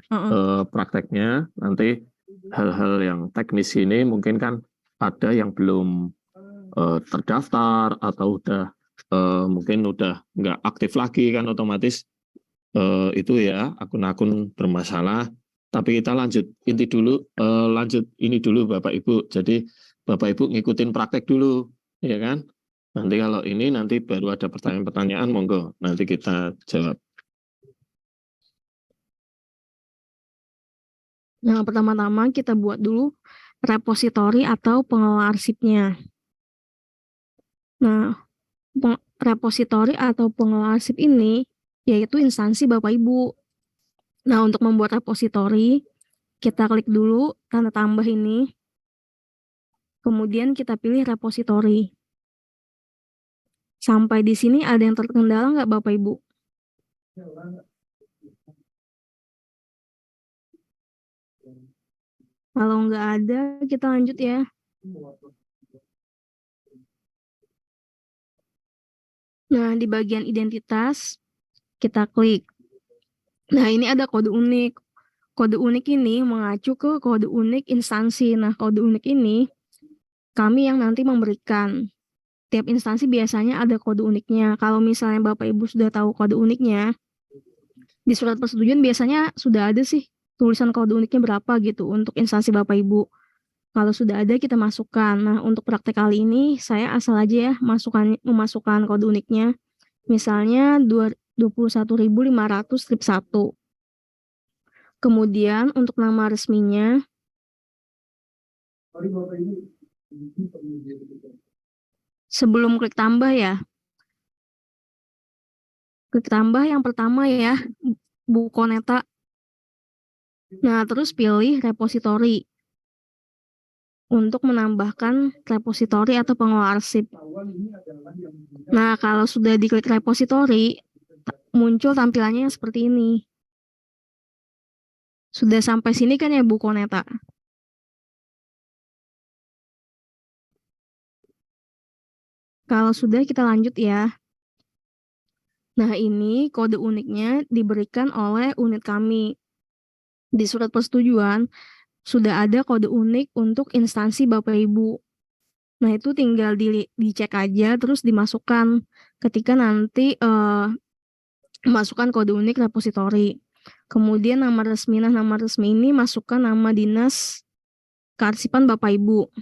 prakteknya. Nanti hal-hal yang teknis ini mungkin kan ada yang belum terdaftar atau udah mungkin udah nggak aktif lagi kan, otomatis itu ya akun-akun bermasalah. Tapi kita lanjut inti dulu, lanjut ini dulu Bapak Ibu. Jadi Bapak Ibu ngikutin praktek dulu, ya kan? Nanti kalau ini nanti baru ada pertanyaan-pertanyaan, monggo nanti kita jawab. Nah, pertama-tama kita buat dulu repositori atau pengelola arsipnya. Nah, repositori atau pengelola arsip ini yaitu instansi Bapak Ibu. Nah, untuk membuat repositori, kita klik dulu tanda tambah ini. Kemudian kita pilih repositori. Sampai di sini ada yang terkendala nggak Bapak Ibu? Kalau nggak ada, kita lanjut ya. Nah, di bagian identitas, kita klik. Nah, ini ada kode unik. Kode unik ini mengacu ke kode unik instansi. Nah, kode unik ini kami yang nanti memberikan. Tiap instansi biasanya ada kode uniknya. Kalau misalnya Bapak Ibu sudah tahu kode uniknya, di surat persetujuan biasanya sudah ada sih tulisan kode uniknya berapa gitu untuk instansi Bapak Ibu. Kalau sudah ada kita masukkan. Nah, untuk praktek kali ini saya asal aja ya memasukkan kode uniknya. Misalnya 21.500 strip 1. Kemudian untuk nama resminya sebelum klik tambah ya. Klik tambah yang pertama ya, Bu Koneta. Nah, terus pilih repositori. untuk menambahkan repositori atau pengelola arsip. Nah, kalau sudah diklik repositori, muncul tampilannya seperti ini. Sudah sampai sini kan ya Bu Koneta? Kalau sudah, kita lanjut ya. Nah, ini kode uniknya diberikan oleh unit kami. Di surat persetujuan, sudah ada kode unik untuk instansi Bapak Ibu. Nah, itu tinggal dicek aja, terus dimasukkan ketika nanti masukkan kode unik repositori. Kemudian nama resmi. Nah, nama resmi ini masukkan nama dinas kearsipan Bapak Ibu.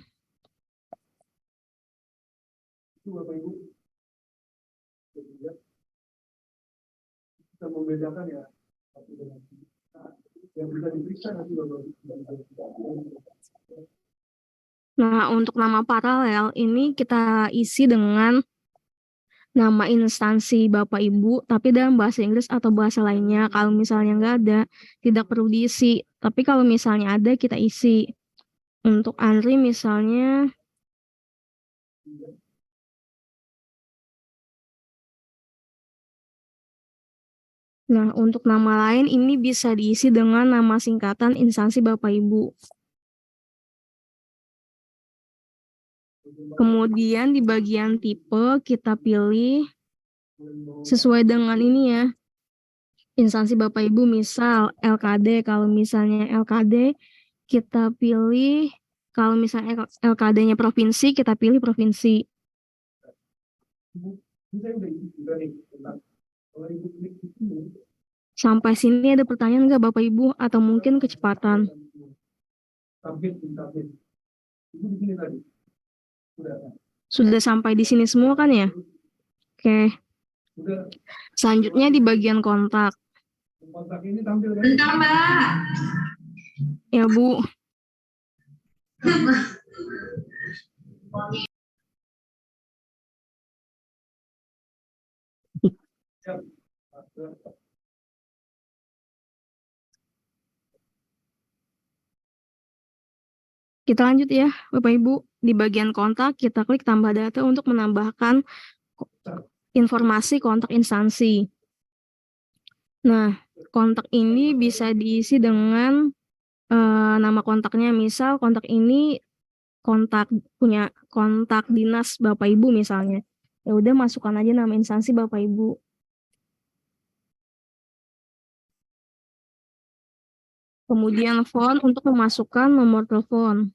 Nah, untuk nama paralel ini kita isi dengan nama instansi Bapak Ibu, tapi dalam bahasa Inggris atau bahasa lainnya. Kalau misalnya nggak ada, tidak perlu diisi. Tapi kalau misalnya ada, kita isi. Untuk Andri misalnya, nah untuk nama lain ini bisa diisi dengan nama singkatan instansi Bapak Ibu. Kemudian di bagian tipe kita pilih sesuai dengan ini ya. Instansi Bapak Ibu misal LKD, kalau misalnya LKD kita pilih, kalau misalnya LKD-nya provinsi kita pilih provinsi. Sampai sini ada pertanyaan nggak Bapak Ibu atau mungkin kecepatan? Sudah sampai di sini semua kan ya? Oke. Selanjutnya di bagian kontak. Bentar, Mbak. Ya, Bu. Kita lanjut ya, Bapak Ibu. Di bagian kontak, kita klik tambah data untuk menambahkan informasi kontak instansi. Nah, kontak ini bisa diisi dengan nama kontaknya. Misal kontak ini punya kontak dinas Bapak Ibu misalnya. Ya udah masukkan aja nama instansi Bapak Ibu. Kemudian phone untuk memasukkan nomor telepon.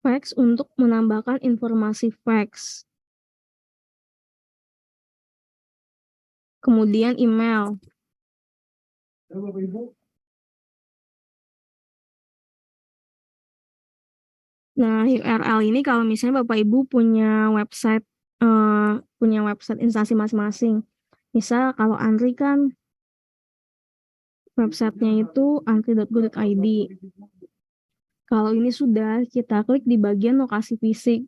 Fax untuk menambahkan informasi fax. Kemudian email. Nah, URL ini kalau misalnya Bapak Ibu punya website instansi masing-masing. Misal kalau Andri kan websitenya itu andri.go.id. Kalau ini sudah, kita klik di bagian lokasi fisik.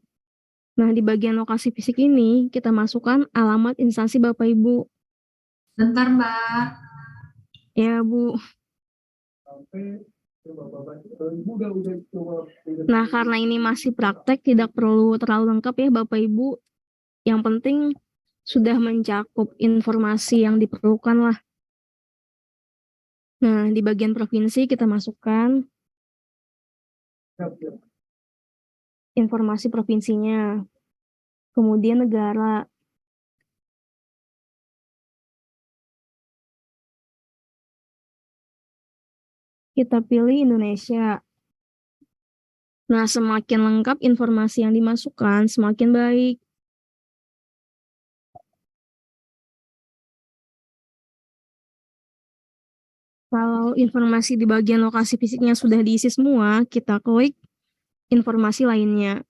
Nah, di bagian lokasi fisik ini kita masukkan alamat instansi Bapak Ibu. Bentar, Mbak. Ya, Bu. Nah, karena ini masih praktek, tidak perlu terlalu lengkap ya Bapak Ibu. Yang penting sudah mencakup informasi yang diperlukan lah. Nah, di bagian provinsi kita masukkan informasi provinsinya. Kemudian negara. Kita pilih Indonesia. Nah, semakin lengkap informasi yang dimasukkan, semakin baik. Kalau informasi di bagian lokasi fisiknya sudah diisi semua, kita klik informasi lainnya.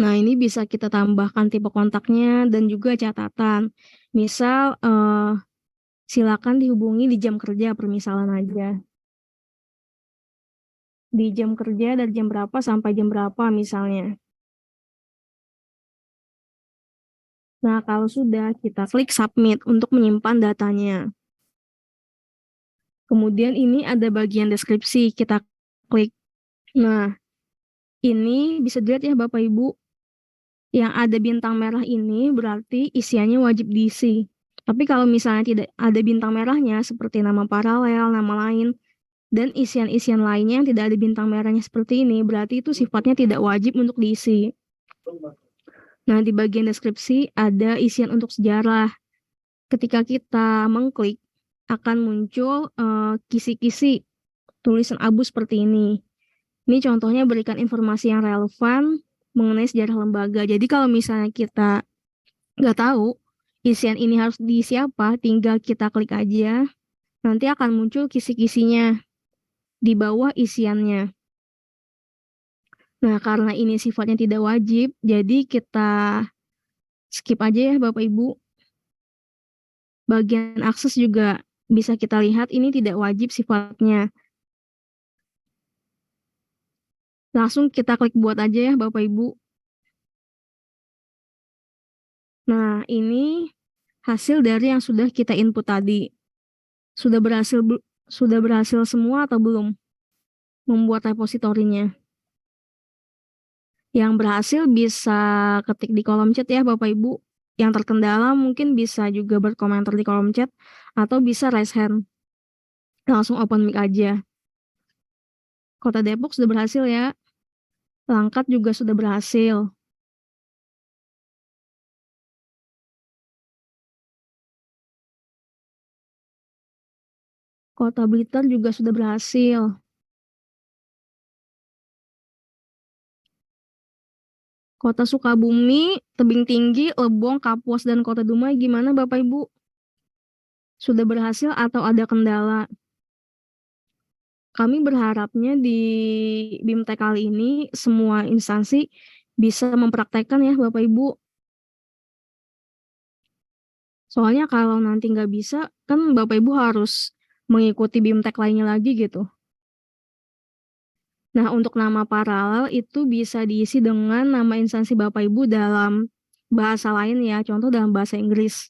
Nah, ini bisa kita tambahkan tipe kontaknya dan juga catatan. Misal, silakan dihubungi di jam kerja, permisalan aja. Di jam kerja dari jam berapa sampai jam berapa misalnya. Nah, kalau sudah, kita klik submit untuk menyimpan datanya. Kemudian ini ada bagian deskripsi, kita klik. Nah, ini bisa dilihat ya Bapak Ibu, yang ada bintang merah ini berarti isiannya wajib diisi. Tapi kalau misalnya tidak ada bintang merahnya, seperti nama paralel, nama lain, dan isian-isian lainnya yang tidak ada bintang merahnya seperti ini, berarti itu sifatnya tidak wajib untuk diisi. Nah, di bagian deskripsi ada isian untuk sejarah. Ketika kita mengklik, akan muncul kisi-kisi tulisan abu seperti ini. Ini contohnya berikan informasi yang relevan mengenai sejarah lembaga. Jadi kalau misalnya kita nggak tahu isian ini harus diisi apa, tinggal kita klik aja. Nanti akan muncul kisi-kisinya di bawah isiannya. Nah, karena ini sifatnya tidak wajib, jadi kita skip aja ya Bapak Ibu. Bagian akses juga bisa kita lihat ini tidak wajib sifatnya. Langsung kita klik buat aja ya Bapak Ibu. Nah, ini hasil dari yang sudah kita input tadi. Sudah berhasil semua atau belum membuat repositorinya? Yang berhasil bisa ketik di kolom chat ya Bapak Ibu. Yang terkendala mungkin bisa juga berkomentar di kolom chat atau bisa raise hand. Langsung open mic aja. Kota Depok sudah berhasil ya. Langkat juga sudah berhasil. Kota Blitar juga sudah berhasil. Kota Sukabumi, Tebing Tinggi, Lebong, Kapuas, dan Kota Dumai gimana Bapak Ibu? Sudah berhasil atau ada kendala? Kami berharapnya di BIMTEK kali ini semua instansi bisa mempraktekkan ya Bapak Ibu. Soalnya kalau nanti nggak bisa, kan Bapak Ibu harus mengikuti BIMTEK lainnya lagi gitu. Nah, untuk nama paralel itu bisa diisi dengan nama instansi Bapak Ibu dalam bahasa lain ya, contoh dalam bahasa Inggris.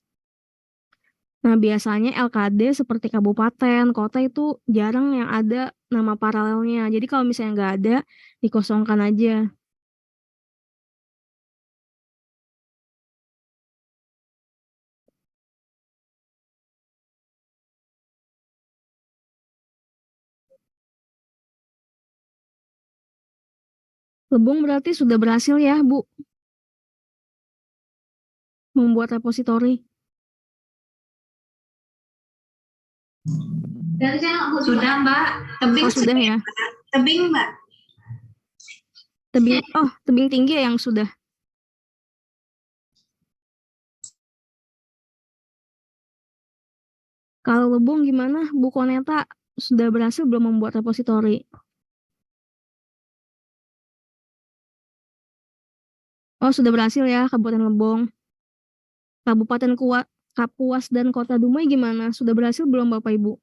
Nah, biasanya LKD seperti kabupaten, kota itu jarang yang ada nama paralelnya. Jadi kalau misalnya nggak ada, dikosongkan aja. Lebong berarti sudah berhasil ya, Bu, membuat repositori. Sudah Mbak, tebing Oh, sudah ya. tebing Mbak. Tebing tinggi yang sudah. Kalau Lebong gimana, Bu Koneta? Sudah berhasil belum membuat repositori? Oh, sudah berhasil ya, Kabupaten Lebong. Kabupaten Kapuas dan Kota Dumai gimana? Sudah berhasil belum Bapak Ibu?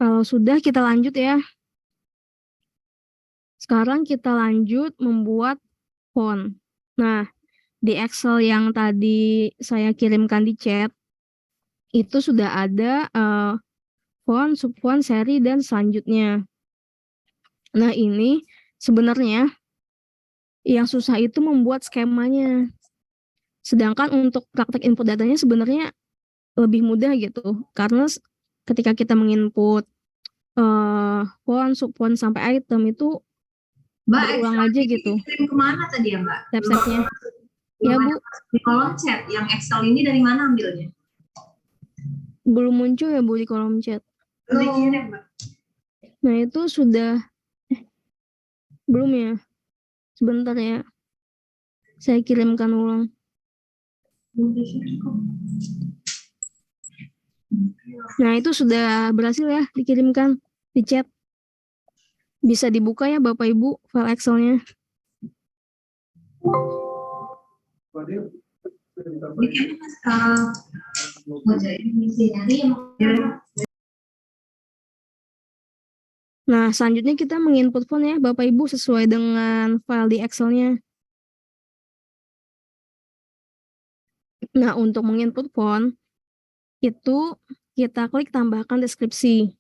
Kalau sudah, kita lanjut ya. Sekarang kita lanjut membuat font. Nah, di Excel yang tadi saya kirimkan di chat, itu sudah ada font, subfont, seri, dan selanjutnya. Nah, ini sebenarnya yang susah itu membuat skemanya. Sedangkan untuk praktek input datanya sebenarnya lebih mudah gitu. Karena ketika kita menginput font, subfont, sampai item itu Mbak, berulang aja gitu. Kirim kemana tadi ya Mbak? Step-stepnya. Ya Bu, Di kolom chat, yang Excel ini dari mana ambilnya? belum muncul ya Bu di kolom chat. Dikirim Mbak. Nah itu sudah, belum ya? Sebentar ya. Saya kirimkan ulang. Nah itu sudah berhasil ya dikirimkan di chat. Bisa dibuka ya Bapak Ibu file Excel-nya. Ini Nah, selanjutnya kita menginput font ya, Bapak Ibu, sesuai dengan file di Excel-nya. Nah, untuk menginput font, itu kita klik tambahkan deskripsi.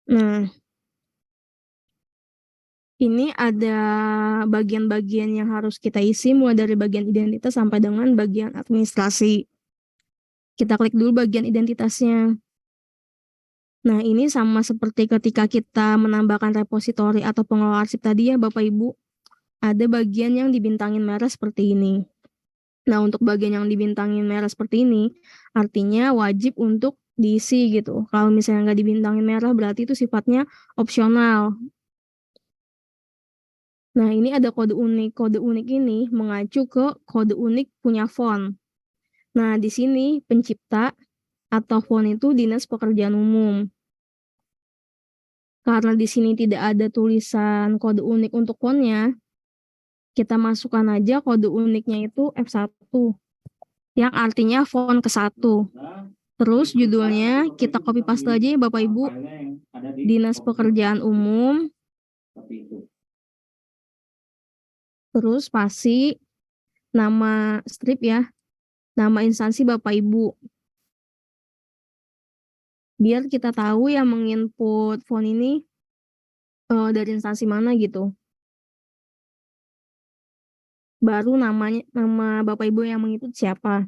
Nah, ini ada bagian-bagian yang harus kita isi, mulai dari bagian identitas sampai dengan bagian administrasi. Kita klik dulu bagian identitasnya. Nah, ini sama seperti ketika kita menambahkan repositori atau pengelola arsip tadi ya, Bapak Ibu. Ada bagian yang dibintangin merah seperti ini. Nah, untuk bagian yang dibintangin merah seperti ini, artinya wajib untuk diisi gitu. Kalau misalnya nggak dibintangin merah, berarti itu sifatnya opsional. Nah, ini ada kode unik. Kode unik ini mengacu ke kode unik punya font. Nah, di sini pencipta atau font itu Dinas Pekerjaan Umum. Karena di sini tidak ada tulisan kode unik untuk fontnya, kita masukkan aja kode uniknya itu F1, yang artinya font ke-1. Terus judulnya kita copy paste aja ya Bapak Ibu, Dinas Pekerjaan Umum, terus spasi, nama strip ya, nama instansi Bapak Ibu. Biar kita tahu yang menginput font ini dari instansi mana gitu. Baru nama Bapak Ibu yang menginput siapa.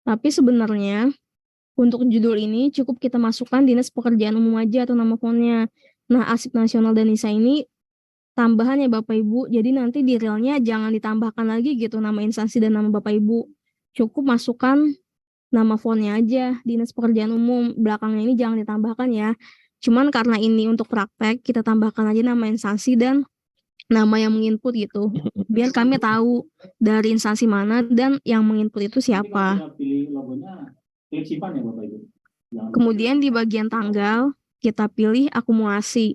Tapi sebenarnya untuk judul ini cukup kita masukkan Dinas Pekerjaan Umum aja atau nama fontnya. Nah, Arsip Nasional dan Nisa ini tambahan ya Bapak Ibu. Jadi nanti di realnya jangan ditambahkan lagi gitu nama instansi dan nama Bapak Ibu. Cukup masukkan nama fontnya aja, Dinas Pekerjaan Umum. Belakangnya ini jangan ditambahkan ya. Cuman karena ini untuk praktek, kita tambahkan aja nama instansi dan nama yang menginput gitu. Biar kami tahu dari instansi mana dan yang menginput itu siapa. Kemudian di bagian tanggal, kita pilih akumulasi.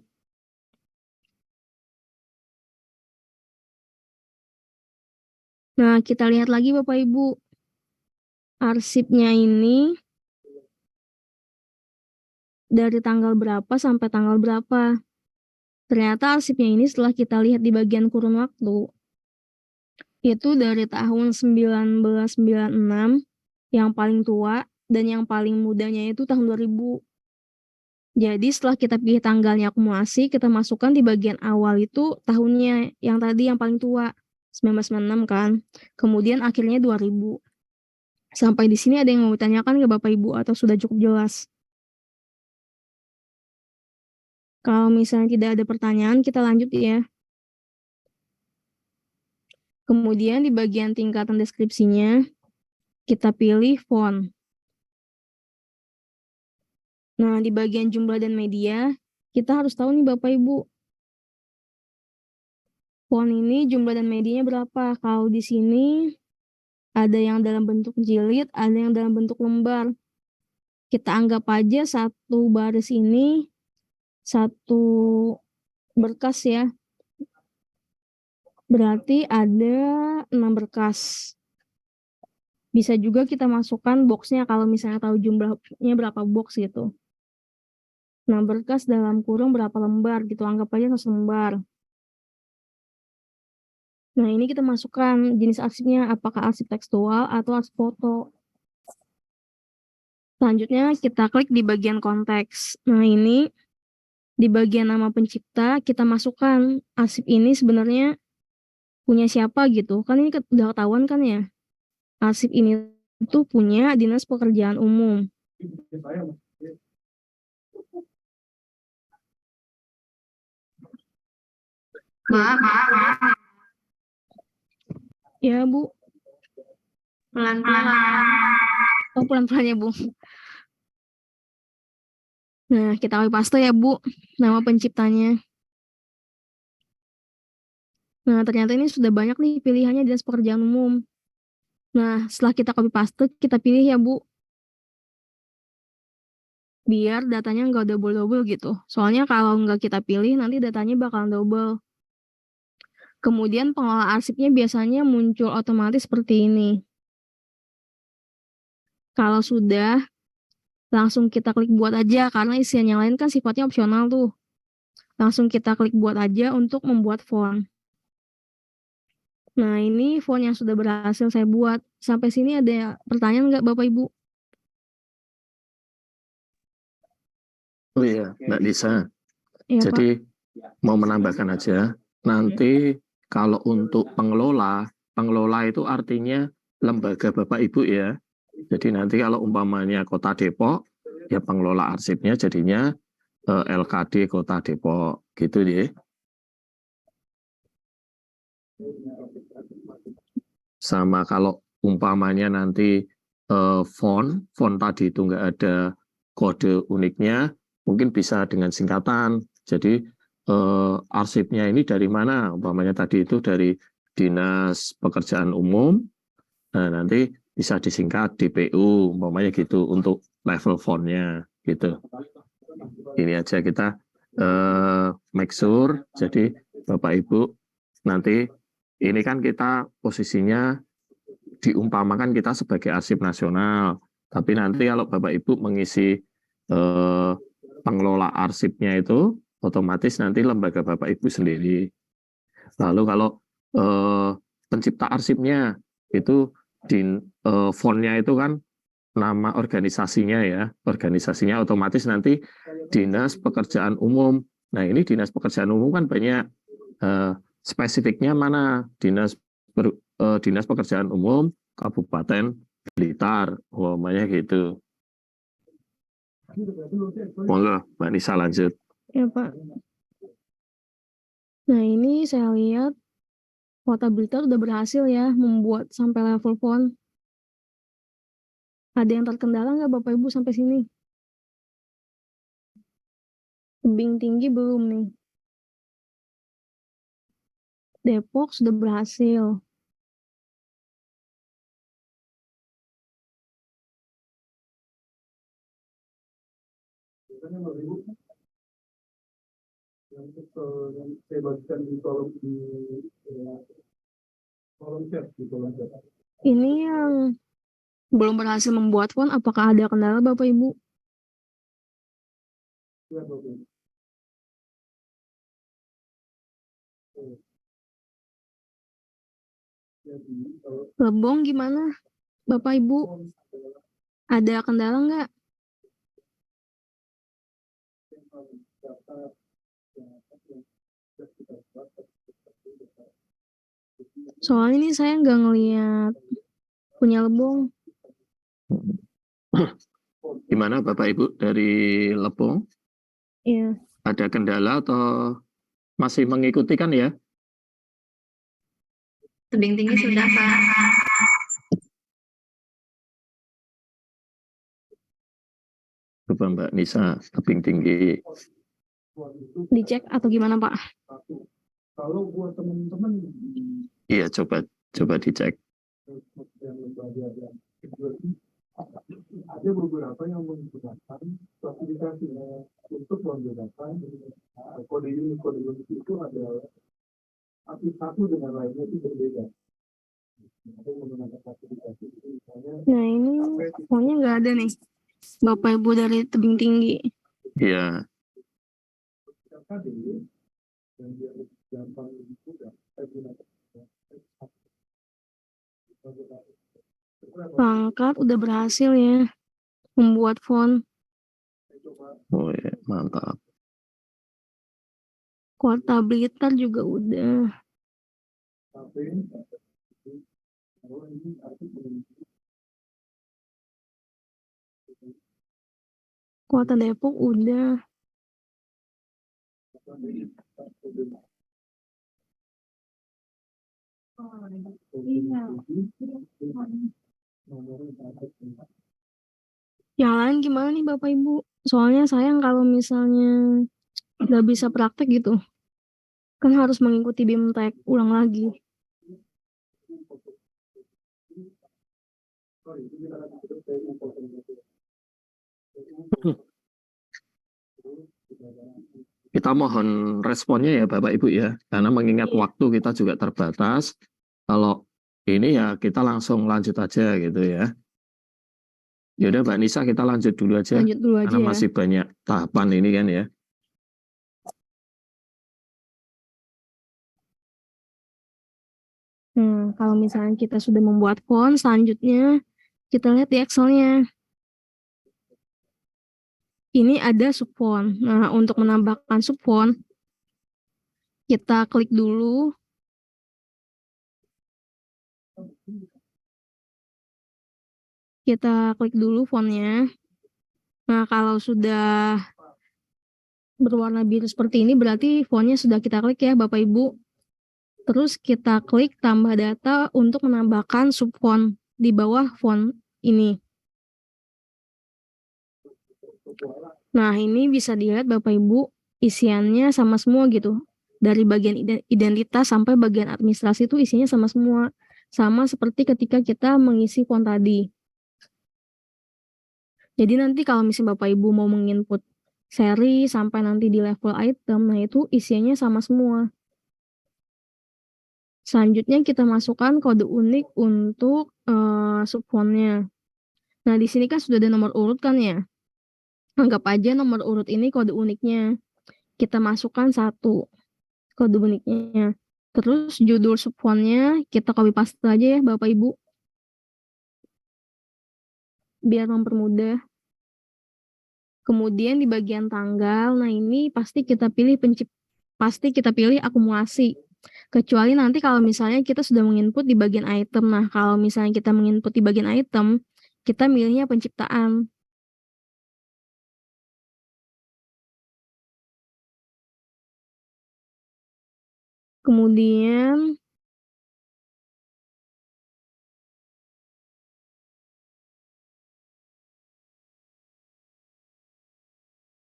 Nah, kita lihat lagi Bapak Ibu. Arsipnya ini dari tanggal berapa sampai tanggal berapa. Ternyata arsipnya ini setelah kita lihat di bagian kurun waktu, itu dari tahun 1996 yang paling tua dan yang paling mudanya itu tahun 2000. Jadi setelah kita pilih tanggalnya akumulasi, kita masukkan di bagian awal itu tahunnya yang tadi yang paling tua, 1996 kan. Kemudian akhirnya 2000. Sampai di sini ada yang mau ditanyakan ke Bapak Ibu atau sudah cukup jelas? Kalau misalnya tidak ada pertanyaan, kita lanjut ya. Kemudian di bagian tingkatan deskripsinya, kita pilih font. Nah, di bagian jumlah dan media, kita harus tahu nih Bapak Ibu. Font ini jumlah dan medianya berapa? Kalau di sini ada yang dalam bentuk jilid, ada yang dalam bentuk lembar. Kita anggap aja satu baris ini satu berkas ya. Berarti ada 6 berkas. Bisa juga kita masukkan boxnya kalau misalnya tahu jumlahnya berapa box gitu. 6 berkas dalam kurung berapa lembar gitu, anggap aja 1 lembar. Nah, ini kita masukkan jenis arsipnya, apakah arsip tekstual atau arsip foto. Selanjutnya kita klik di bagian konteks. Nah, ini di bagian nama pencipta kita masukkan arsip ini sebenarnya punya siapa gitu. Kan ini udah ketahuan kan ya. Arsip ini itu punya Dinas Pekerjaan Umum. Mbak, Ya, Bu. pelan-pelan. Oh, pelan-pelan ya, Bu. Nah, kita copy paste ya, Bu, nama penciptanya. Nah, ternyata ini sudah banyak nih pilihannya Dinas Pekerjaan Umum. Nah, setelah kita copy paste, kita pilih ya, Bu. Biar datanya nggak double-double gitu. Soalnya kalau nggak kita pilih, nanti datanya bakalan double. Kemudian pengelola arsipnya biasanya muncul otomatis seperti ini. Kalau sudah, langsung kita klik buat aja karena isian yang lain kan sifatnya opsional tuh. Langsung kita klik buat aja untuk membuat font. Nah, ini font yang sudah berhasil saya buat. Sampai sini ada pertanyaan nggak Bapak Ibu? Oh iya, Mbak Lisa. Iya, Pak. Jadi mau menambahkan aja, nanti kalau untuk pengelola, pengelola itu artinya lembaga Bapak Ibu ya. Jadi nanti kalau umpamanya Kota Depok, ya pengelola arsipnya jadinya LKD Kota Depok, gitu ya. Sama kalau umpamanya nanti font tadi itu nggak ada kode uniknya, mungkin bisa dengan singkatan. Jadi arsipnya ini dari mana? Umpamanya tadi itu dari Dinas Pekerjaan Umum, nah nanti bisa disingkat DPU, umpamanya gitu untuk level fontnya gitu. Ini aja kita make sure. Jadi Bapak Ibu nanti ini kan kita posisinya diumpamakan kita sebagai arsip nasional, tapi nanti kalau Bapak Ibu mengisi pengelola arsipnya itu, otomatis nanti lembaga Bapak Ibu sendiri. Lalu kalau pencipta arsipnya itu di fontnya itu kan nama organisasinya ya, organisasinya otomatis nanti Dinas Pekerjaan Umum. Nah ini Dinas Pekerjaan Umum kan banyak, spesifiknya mana Dinas Pekerjaan Umum Kabupaten Blitar, umpamanya gitu. Monggo Mbak Nisa lanjut. Ya, Pak. Nah, ini saya lihat Kota Blitar udah berhasil ya membuat sampai level font. Ada yang terkendala nggak Bapak Ibu sampai sini? Tebing tinggi belum nih. Depok sudah berhasil. Ini yang belum berhasil membuat font, apakah ada kendala Bapak Ibu? Lebong gimana Bapak Ibu? Ada kendala nggak? Soalnya ini saya nggak ngeliat punya lebong. Gimana Bapak Ibu dari Lepung? Iya. Ada kendala atau masih mengikuti kan ya? Tebing tinggi sudah, Pak. Coba Mbak Nisa, tebing tinggi. Dicek atau gimana Pak? Kalau buat teman-teman Iya, coba dicek. ada beberapa yang menggunakan klasifikasi untuk membedakan kode unik itu ada satu dengan lainnya itu berbeda. Ada yang menggunakan klasifikasi itu misalnya. Nah ini pokoknya nggak ada nih Bapak Ibu dari tebing tinggi. Iya. Dan dia gampang mudah Pangkat udah berhasil ya membuat font. Oh ya, mantap. Kota Blitar juga udah. Kota Depok udah. Yang lain gimana nih Bapak Ibu? Soalnya sayang kalau misalnya nggak bisa praktek gitu. Kan harus mengikuti BIMTEK ulang lagi. Kita mohon responnya ya Bapak Ibu ya, karena mengingat waktu kita juga terbatas. Kalau ini ya kita langsung lanjut aja gitu ya. Yaudah Mbak Nisa kita lanjut dulu aja, Lanjut dulu aja karena ya. masih banyak tahapan ini kan ya. Kalau misalnya kita sudah membuat font, selanjutnya kita lihat di Excel-nya. Ini ada subfont. Nah, untuk menambahkan subfont, kita klik dulu. Kita klik dulu fontnya. Nah, kalau sudah berwarna biru seperti ini, berarti fontnya sudah kita klik ya, Bapak Ibu. Terus kita klik tambah data untuk menambahkan subfont di bawah font ini. Nah, ini bisa dilihat Bapak Ibu, isiannya sama semua gitu. Dari bagian identitas sampai bagian administrasi itu isinya sama semua. Sama seperti ketika kita mengisi font tadi. Jadi nanti kalau misalnya Bapak Ibu mau menginput seri sampai nanti di level item, nah itu isiannya sama semua. Selanjutnya kita masukkan kode unik untuk subfontnya. Nah, di sini kan sudah ada nomor urut kan ya. Anggap aja nomor urut ini kode uniknya. Kita masukkan 1 kode uniknya. Terus judul subfontnya kita copy paste aja ya Bapak Ibu. Biar mempermudah. Kemudian di bagian tanggal, nah ini pasti kita pilih akumulasi. Kecuali nanti kalau misalnya kita sudah menginput di bagian item. Nah, kalau misalnya kita menginput di bagian item, kita milihnya penciptaan. Kemudian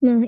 nah